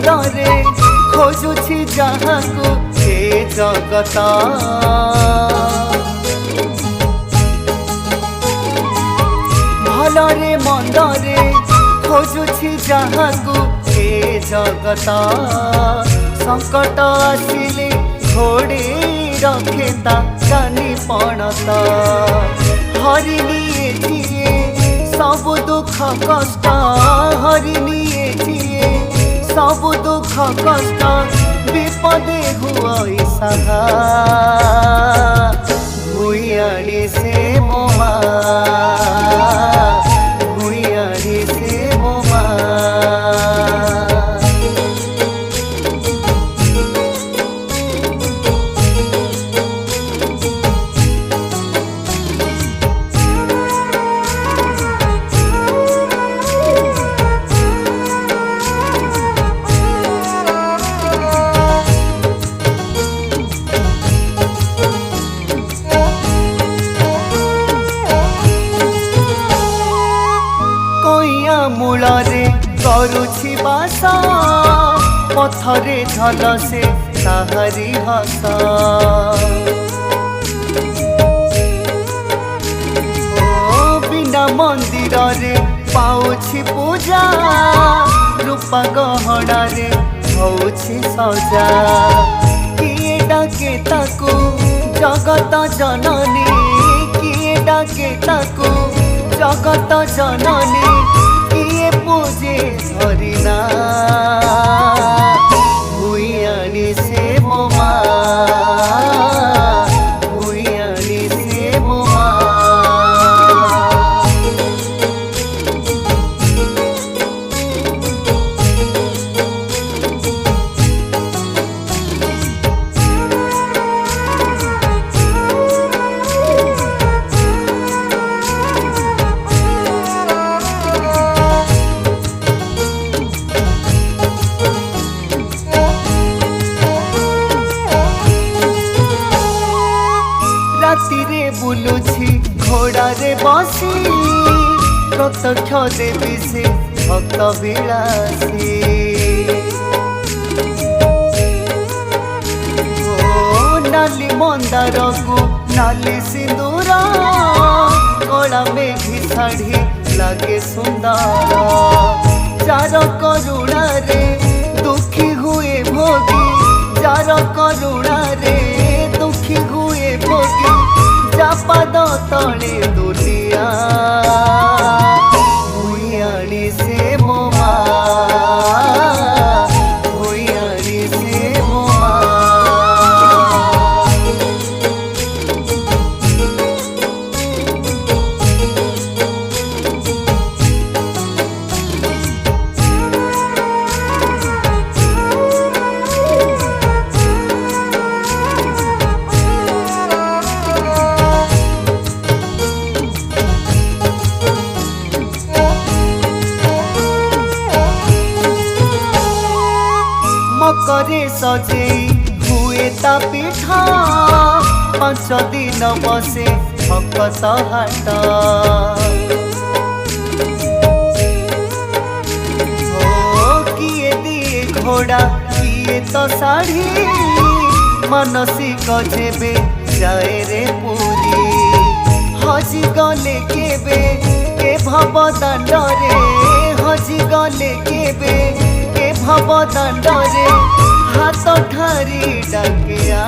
मंदरे खोजुछि जहाकू हे जगत भलरे मंदरे खोजुछि जहाकू हे जगत संकट आसिले घोड़े रखेता कानी पणत हरिनिए जिए सब दुख कष्ट हरिनिए जिए सब दुख कष्ट विपदे हुई सहा भुइयाड़ी से मोमा भुइयाड़ी से मोमा मूलरे करुछि बास पथरे झलसे ताहारी हस बिना मंदिर रे पाउछि पूजा रूपा गहना रे होछि सजा किए डाके ताकू जगत जननी किए डाके ताकू जगत जननी किए पूजे धरिना भुइयाड़ी से मोमा भुइयाड़ी से मोमा रातिरे बुलुछि घोड़ा रे बसी प्रत्यक्ष देवी से भक्त विलासी नाली मंदार को नाली सिंदूर कला मेघी शाढ़ी लागे सुंदर जार करुणा रे दुखी हुए भोगी जार करुणा रे दुखी हुए भोगी जा पाद तले दुलिया भुइयाड़ी से मोमा भुइयाड़ी से मोमा मकरे सजेई हुए ता पिठा 5 दिन बसे भक्त हाट किए दिए घोड़ा किए तो शाढ़ी मानसिक जेबे जाए रे पूरी हजी गले केबे के भव दांडरे हजी गले केबे भव दांडरे हाथ ठारी डाकिया